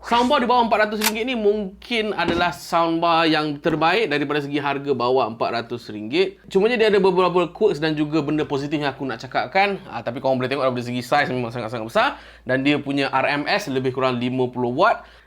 Soundbar di bawah RM400 ni mungkin adalah soundbar yang terbaik daripada segi harga bawah RM400. Cumanya dia ada beberapa quirks dan juga benda positif yang aku nak cakapkan. Tapi korang boleh tengok daripada segi saiz memang sangat-sangat besar. Dan dia punya RMS lebih kurang 50W.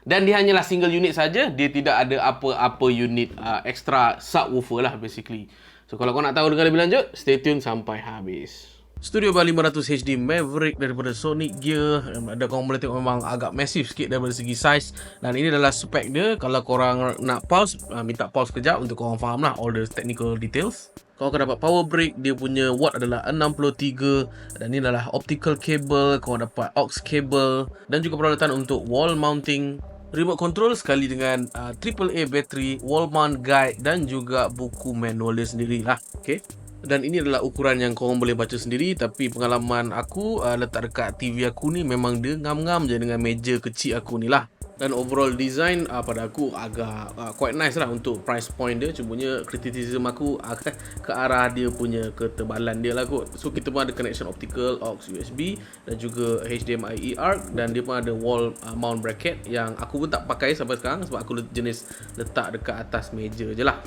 Dan dia hanyalah single unit saja. Dia tidak ada apa-apa unit extra subwoofer lah basically. So kalau kau nak tahu dengan lebih lanjut, stay tune sampai habis. Studiobar 500 HD Maverick daripada SonicGear. Ada korang boleh tengok memang agak massive sikit daripada segi saiz. Dan ini adalah spek dia. Kalau korang nak pause, minta pause kejap untuk korang faham lah all the technical details. Korang akan dapat power brick. Dia punya watt adalah 63. Dan ini adalah optical cable. Korang dapat aux cable. Dan juga peralatan untuk wall mounting, remote control sekali dengan AAA battery, wall mount guide dan juga buku manual dia sendiri lah. Okay. Dan ini adalah ukuran yang korang boleh baca sendiri. Tapi pengalaman aku letak dekat TV aku ni memang dia ngam-ngam je dengan meja kecil aku ni lah. Dan overall design pada aku agak quite nice lah untuk price point dia. Cumanya criticism aku akan ke arah dia punya ketebalan dia lah kot. So kita pun ada connection optical, aux, USB dan juga HDMI e-arc. Dan dia pun ada wall mount bracket yang aku pun tak pakai sampai sekarang sebab aku jenis letak dekat atas meja je lah.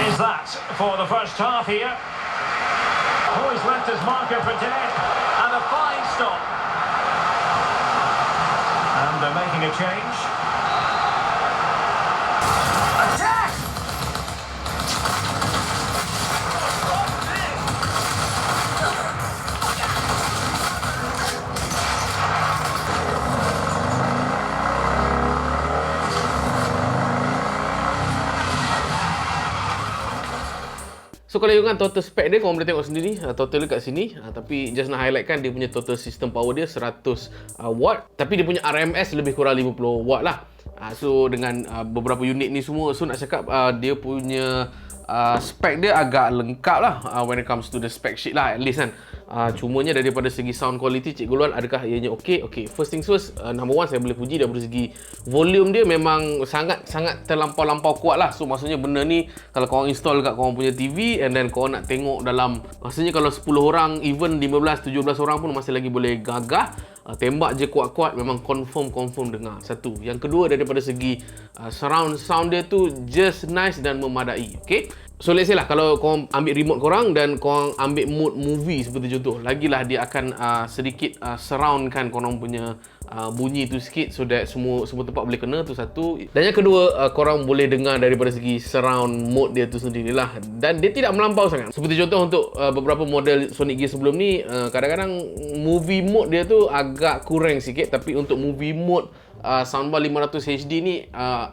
Is that for the first half here? Oh, he's left his marker for dead, and a fine stop. And they're making a change. Attack! So kalau you kan total spec dia, korang boleh tengok sendiri total dekat sini. Tapi just nak highlightkan dia punya total system power dia 100W. Tapi dia punya RMS lebih kurang 50W lah. So dengan beberapa unit ni semua, so nak cakap dia punya spec dia agak lengkap lah when it comes to the spec sheet lah at least kan. Cumanya daripada segi sound quality, cikgu Ulwan adakah ianya okey? Okay, first things first, number one saya boleh puji daripada segi volume dia memang sangat terlampau-lampau kuat lah. So maksudnya benda ni kalau korang install kat korang punya TV and then korang nak tengok dalam, maksudnya kalau 10 orang, even 15-17 orang pun masih lagi boleh gagah. Tembak je kuat-kuat memang confirm dengar. Satu. Yang kedua daripada segi surround sound dia tu just nice dan memadai. Okay. So let's say lah kalau korang ambil remote korang dan korang ambil mode movie seperti contoh, lagilah dia akan sedikit surroundkan korang punya bunyi tu sikit so that semua tempat boleh kena, tu satu. Dan yang kedua, korang boleh dengar daripada segi surround mode dia tu sendirilah. Dan dia tidak melampau sangat. Seperti contoh untuk beberapa model SonicGear sebelum ni, kadang-kadang movie mode dia tu agak kurang sikit. Tapi untuk movie mode Soundbar 500 HD ni,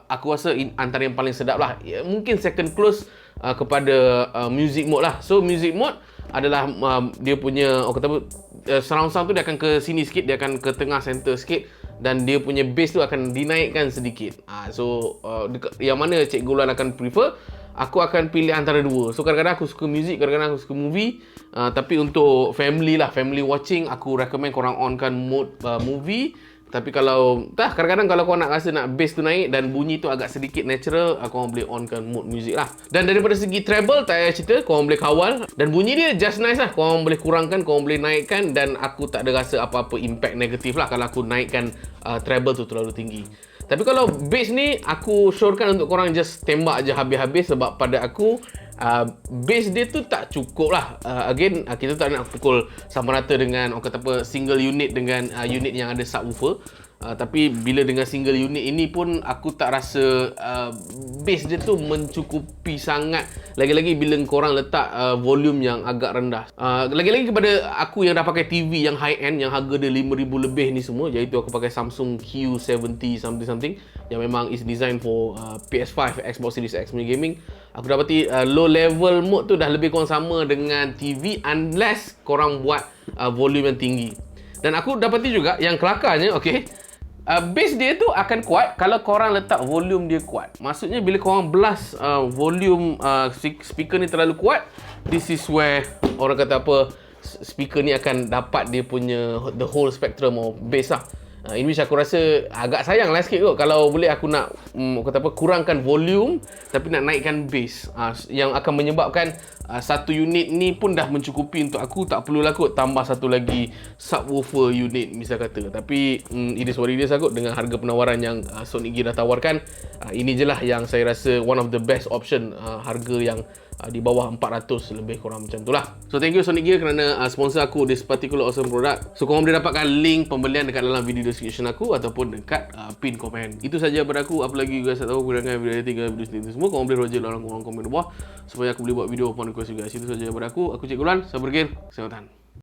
aku rasa antara yang paling sedap lah. Mungkin second close kepada music mode lah. So music mode adalah dia punya surround sound tu dia akan ke sini sikit, dia akan ke tengah center sikit dan dia punya bass tu akan dinaikkan sedikit. So yang mana cikgu Ulwan akan prefer? Aku akan pilih antara dua. So kadang-kadang aku suka music, kadang-kadang aku suka movie. Tapi untuk family watching, aku recommend korang onkan mode movie. Tapi kalau kadang-kadang kalau korang nak rasa nak bass tu naik dan bunyi tu agak sedikit natural, korang boleh onkan mode music lah. Dan daripada segi treble, tak payah cerita, korang boleh kawal. Dan bunyi dia just nice lah. Korang boleh kurangkan, korang boleh naikkan. Dan aku tak ada rasa apa-apa impact negatif lah kalau aku naikkan treble tu terlalu tinggi. Tapi kalau bass ni, aku syorkan untuk korang just tembak je habis-habis. Sebab pada aku, bass dia tu tak cukup lah. Again, kita tak nak pukul sama rata dengan single unit dengan unit yang ada subwoofer. Tapi bila dengan single unit ini pun aku tak rasa bass dia tu mencukupi sangat. Lagi-lagi bila korang letak volume yang agak rendah. Lagi-lagi kepada aku yang dah pakai TV yang high end, yang harga dia 5,000 lebih ni semua, iaitu aku pakai Samsung Q70 something yang memang is designed for PS5, Xbox Series X punya gaming. Aku dapati low level mode tu dah lebih kurang sama dengan TV unless korang buat volume yang tinggi. Dan aku dapati juga yang kelakarnya, bass dia tu akan kuat kalau korang letak volume dia kuat. Maksudnya bila korang blast volume speaker ni terlalu kuat, this is where orang kata apa, speaker ni akan dapat dia punya the whole spectrum of bass lah. In which aku rasa agak sayang lah sikit kot kalau boleh aku nak kurangkan volume tapi nak naikkan bass, yang akan menyebabkan satu unit ni pun dah mencukupi untuk aku, tak perlulah kot tambah satu lagi subwoofer unit misal kata. Tapi it is what it is kot, dengan harga penawaran yang SonicGear dah tawarkan, ini je lah yang saya rasa one of the best option, harga yang di bawah 400 lebih kurang macam tu lah. So thank you SonicGear kerana sponsor aku this particular awesome product. So korang boleh dapatkan link pembelian dekat dalam video description aku ataupun dekat pin komen. Itu saja daripada aku. Apa lagi you guys tak tahu kurangkan video editing video sendiri semua, korang boleh roger dalam kolom komen bawah supaya aku boleh buat video upon request you guys. Itu saja daripada aku. Aku Cikgu Ulwan. Sabar, kesihatan.